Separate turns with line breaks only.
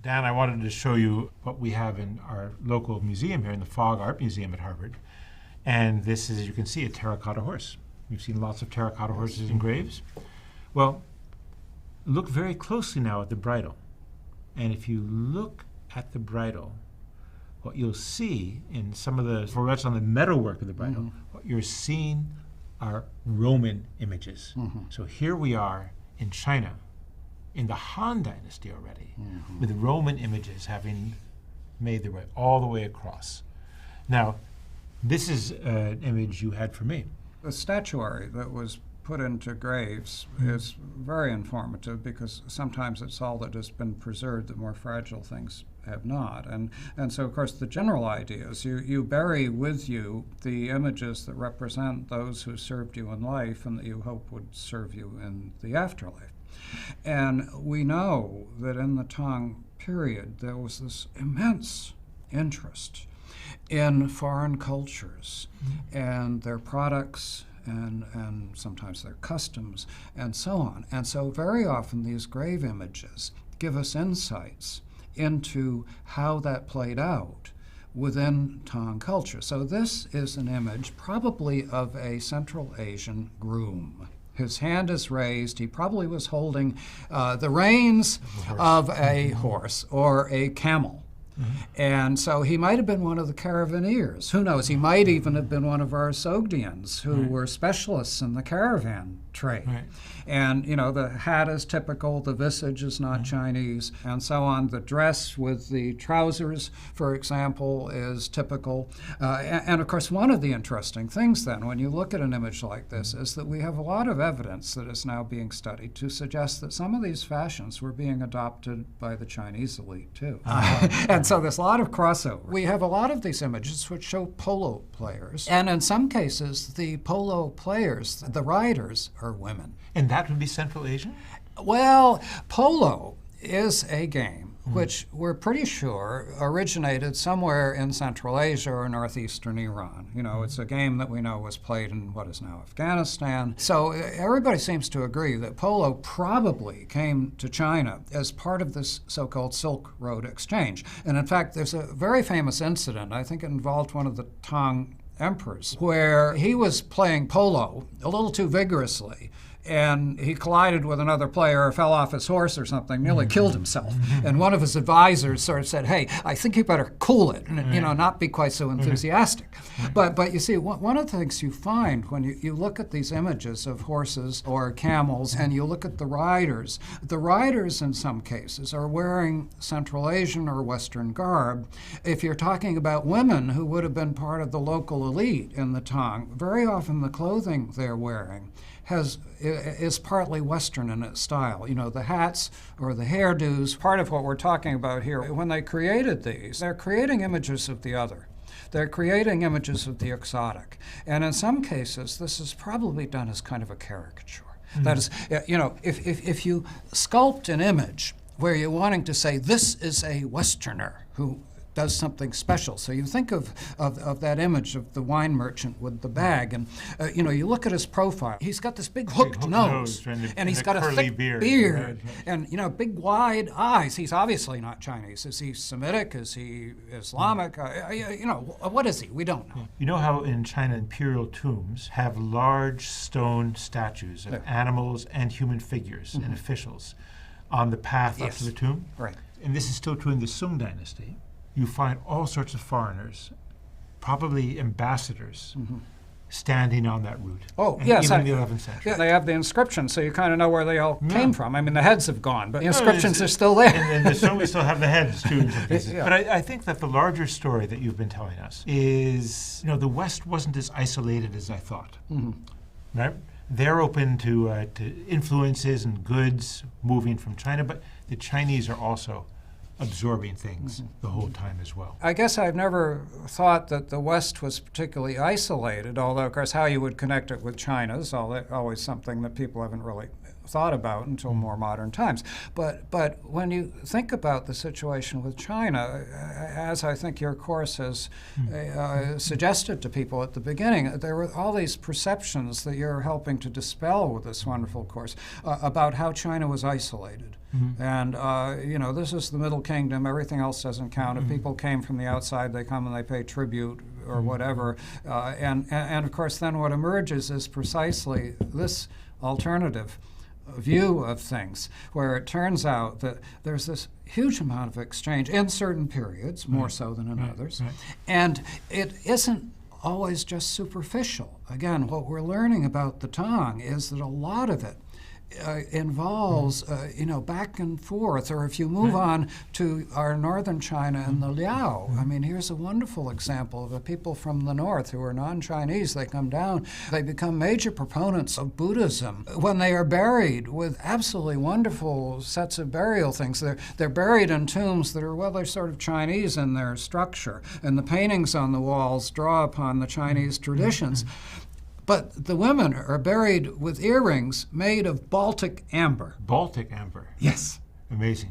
Dan, I wanted to show you what we have in our local museum here in the Fogg Art Museum at Harvard. And this is, as you can see, a terracotta horse. We've seen lots of terracotta horses in graves. Well, look very closely now at the bridle. And if you look at the bridle, what you'll see in some of the florets on the metalwork of the bridle, what you're seeing are Roman images. So here we are in China, in the Han Dynasty already, with Roman images having made their way all the way across. Now, this is an image you had for me.
The statuary that was put into graves is very informative, because sometimes it's all that has been preserved, the more fragile things have not. And so, of course, the general idea is you bury with you the images that represent those who served you in life and that you hope would serve you in the afterlife. And we know that in the Tang period, there was this immense interest in foreign cultures and their products and sometimes their customs and so on. And so very often these grave images give us insights into how that played out within Tang culture. So this is an image probably of a Central Asian groom. His hand is raised. He probably was holding the reins of a horse or a camel. And so he might have been one of the caravaneers. Who knows? He might even have been one of our Sogdians who were specialists in the caravan trade. And, you know, the hat is typical, the visage is not Chinese, and so on. The dress with the trousers, for example, is typical. And of course, one of the interesting things then, when you look at an image like this, is that we have a lot of evidence that is now being studied to suggest that some of these fashions were being adopted by the Chinese elite, too. And so there's a lot of crossover. We have a lot of these images which show polo players. And in some cases, the polo players, the riders, are women.
And that would be Central Asian?
Well, polo is a game which we're pretty sure originated somewhere in Central Asia or northeastern Iran. You know, it's a game that we know was played in what is now Afghanistan. So everybody seems to agree that polo probably came to China as part of this so-called Silk Road exchange. And in fact, there's a very famous incident, I think it involved one of the Tang emperors, where he was playing polo a little too vigorously, and he collided with another player, fell off his horse or something, nearly killed himself. And one of his advisors sort of said, hey, I think you better cool it, and you know, not be quite so enthusiastic. But you see, one of the things you find when you look at these images of horses or camels, and you look at the riders in some cases are wearing Central Asian or Western garb. If you're talking about women who would have been part of the local elite in the Tang, very often the clothing they're wearing is partly Western in its style. You know, the hats or the hairdos, part of what we're talking about here. When they created these, they're creating images of the other. They're creating images of the exotic. And in some cases, this is probably done as kind of a caricature. That is, you know, if you sculpt an image where you're wanting to say, this is a Westerner who does something special. So you think of that image of the wine merchant with the bag, and you know, you look at his profile. He's got this big hooked nose, and he's got a thick beard, and you know, big wide eyes. He's obviously not Chinese. Is he Semitic? Is he Islamic? You know, what is he? We don't know.
You know how in China imperial tombs have large stone statues of animals and human figures and officials on the path up to the tomb?
Right.
And this is still true in the Sung Dynasty. You find all sorts of foreigners, probably ambassadors, standing on that route.
Oh,
and
yes.
Even in the 11th century.
Yeah, they have the inscriptions, so you kind of know where they all came from. I mean, the heads have gone, but the inscriptions are still there.
And we still have the heads, too. But I think that the larger story that you've been telling us is, you know, the West wasn't as isolated as I thought. Right? They're open to influences and goods moving from China, but the Chinese are also absorbing things the whole time as well.
I guess I've never thought that the West was particularly isolated, although, of course, how you would connect it with China is always something that people haven't really thought about until more modern times. But when you think about the situation with China, as I think your course has suggested to people at the beginning, there were all these perceptions that you're helping to dispel with this wonderful course about how China was isolated. And, this is the Middle Kingdom. Everything else doesn't count. If people came from the outside, they come and they pay tribute or whatever. And of course, then what emerges is precisely this alternative view of things, where it turns out that there's this huge amount of exchange in certain periods, more so than in others, and it isn't always just superficial. Again, what we're learning about the Tang is that a lot of it involves, back and forth. Or if you move on to our northern China and the Liao, I mean, here's a wonderful example of the people from the north who are non-Chinese. They come down, they become major proponents of Buddhism when they are buried with absolutely wonderful sets of burial things. They're buried in tombs that are, they're sort of Chinese in their structure, and the paintings on the walls draw upon the Chinese traditions. But the women are buried with earrings made of Baltic amber.
Baltic amber.
Yes.
Amazing.